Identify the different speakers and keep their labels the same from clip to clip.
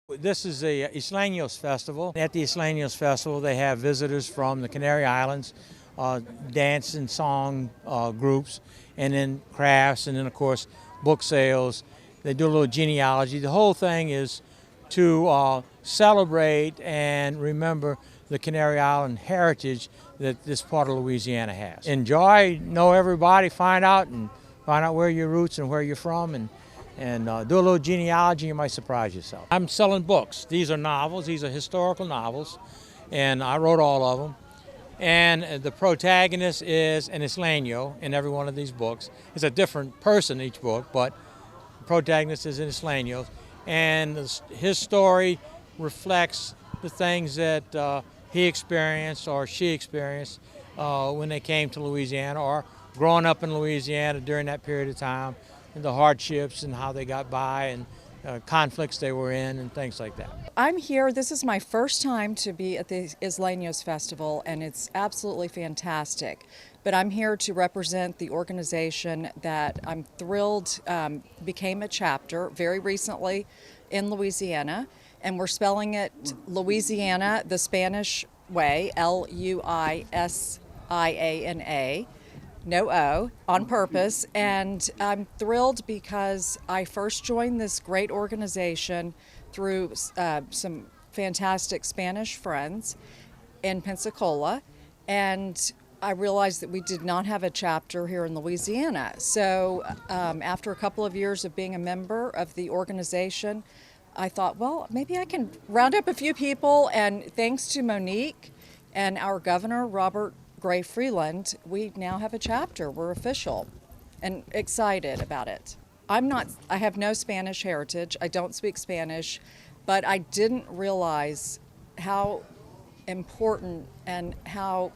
Speaker 1: This is the Isleños Festival. At the Isleños Festival, they have visitors from the Canary Islands, dance and song groups, and then crafts, and then, of course, book sales. They do a little genealogy. The whole thing is to celebrate and remember the Canary Island heritage that this part of Louisiana has. Enjoy, know everybody, find out where your roots and where you're from, and do a little genealogy. You might surprise yourself. I'm selling books. These are novels. These are historical novels, and I wrote all of them. And the protagonist is an Isleño in every one of these books. It's a different person each book, but the protagonist is an Isleño, and his story reflects the things that he experienced or she experienced when they came to Louisiana, or growing up in Louisiana during that period of time, and the hardships and how they got by, and conflicts they were in, and things like that.
Speaker 2: I'm here. This is my first time to be at the Isleños Festival, and it's absolutely fantastic. But I'm here to represent the organization that I'm thrilled became a chapter very recently in Louisiana, and we're spelling it Louisiana the Spanish way, Luisiana. No O, on purpose, and I'm thrilled because I first joined this great organization through some fantastic Spanish friends in Pensacola, and I realized that we did not have a chapter here in Louisiana. So after a couple of years of being a member of the organization, I thought, well, maybe I can round up a few people, and thanks to Monique and our governor, Robert Gray Freeland, we now have a chapter. We're official and excited about it. I have no Spanish heritage. I don't speak Spanish, but I didn't realize how important and how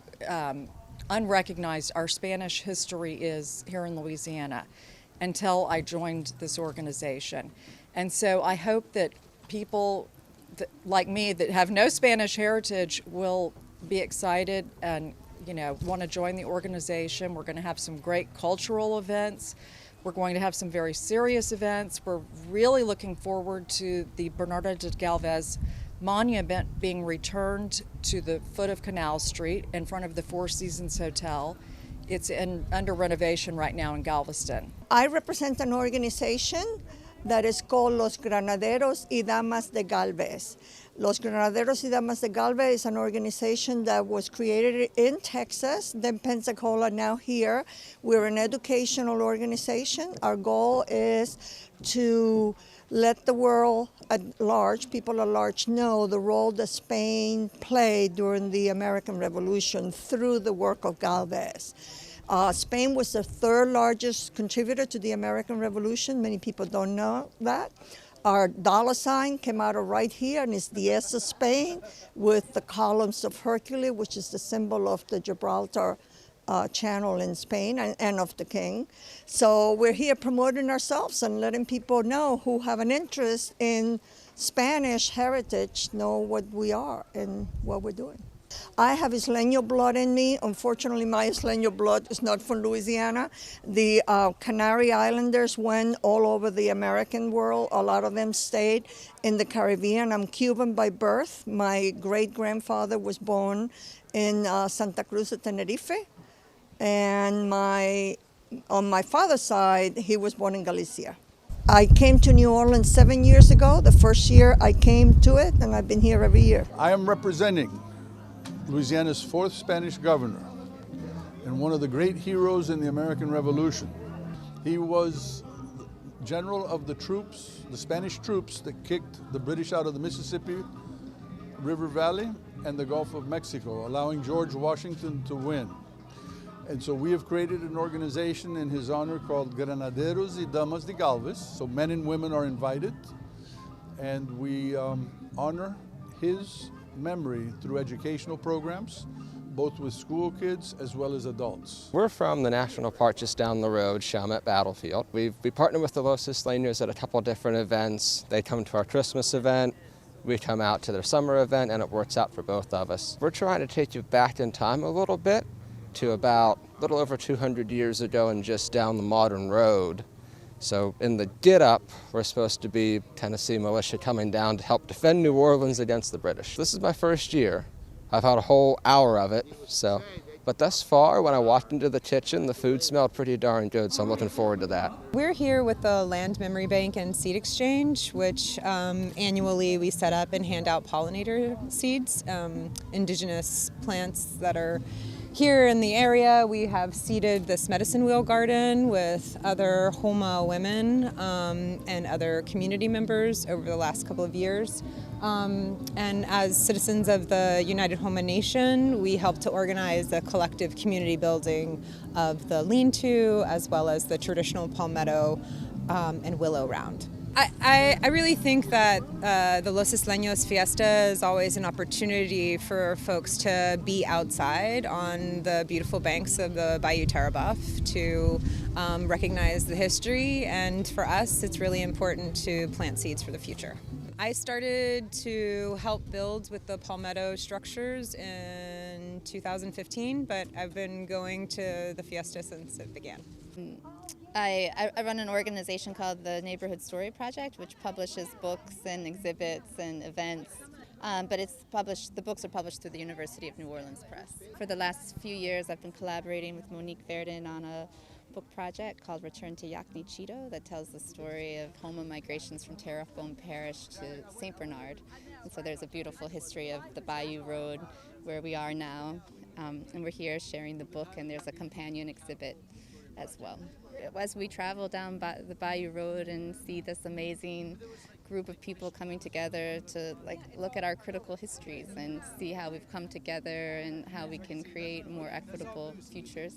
Speaker 2: unrecognized our Spanish history is here in Louisiana until I joined this organization. And so I hope that people like me that have no Spanish heritage will be excited and want to join the organization. We're going to have some great cultural events. We're going to have some very serious events. We're really looking forward to the Bernardo de Galvez monument being returned to the foot of Canal Street in front of the Four Seasons Hotel. It's under renovation right now in Galveston.
Speaker 3: I represent an organization that is called Los Granaderos y Damas de Galvez. Los Granaderos y Damas de Galvez is an organization that was created in Texas, then Pensacola, now here. We're an educational organization. Our goal is to let the world at large, people at large, know the role that Spain played during the American Revolution through the work of Galvez. Spain was the third largest contributor to the American Revolution. Many people don't know that. Our dollar sign came out of right here, and it's the S of Spain with the columns of Hercules, which is the symbol of the Gibraltar Channel in Spain and of the king. So we're here promoting ourselves and letting people know who have an interest in Spanish heritage know what we are and what we're doing. I have Isleño blood in me. Unfortunately, my Isleño blood is not from Louisiana. The Canary Islanders went all over the American world. A lot of them stayed in the Caribbean. I'm Cuban by birth. My great-grandfather was born in Santa Cruz de Tenerife. And on my father's side, he was born in Galicia. I came to New Orleans 7 years ago. The first year I came to it, and I've been here every year.
Speaker 4: I am representing Louisiana's fourth Spanish governor and one of the great heroes in the American Revolution. He was general of the troops, the Spanish troops that kicked the British out of the Mississippi River Valley and the Gulf of Mexico, allowing George Washington to win. And so we have created an organization in his honor called Granaderos y Damas de Galvez. So men and women are invited, and we honor his memory through educational programs, both with school kids as well as adults.
Speaker 5: We're from the national park just down the road, Chalmette Battlefield. We partner with the Los Isleños at a couple different events. They come to our Christmas event, we come out to their summer event, and it works out for both of us. We're trying to take you back in time a little bit to about a little over 200 years ago and just down the modern road So in the get-up, we're supposed to be Tennessee militia coming down to help defend New Orleans against the British. This is my first year. I've had a whole hour of it, but thus far, when I walked into the kitchen, the food smelled pretty darn good, so I'm looking forward to that.
Speaker 6: We're here with the Land Memory Bank and Seed Exchange, which annually we set up and hand out pollinator seeds, indigenous plants that are here in the area. We have seeded this medicine wheel garden with other Homa women and other community members over the last couple of years. And as citizens of the United Homa Nation, we help to organize a collective community building of the lean-to as well as the traditional palmetto and willow round. I really think that the Los Isleños Fiesta is always an opportunity for folks to be outside on the beautiful banks of the Bayou Tarabaf to recognize the history, and for us it's really important to plant seeds for the future. I started to help build with the palmetto structures in 2015, but I've been going to the fiesta since it began.
Speaker 7: I run an organization called the Neighborhood Story Project, which publishes books and exhibits and events. But the books are published through the University of New Orleans Press. For the last few years, I've been collaborating with MONIQUE VERDIN on a book project called Return to Yakni Cheeto that tells the story of Homa migrations from Terrebonne Parish to St. Bernard. And so there's a beautiful history of the Bayou Road where we are now. And we're here sharing the book, and there's a companion exhibit as well. As we travel down the Bayou Road and see this amazing group of people coming together to look at our critical histories and see how we've come together and how we can create more equitable futures.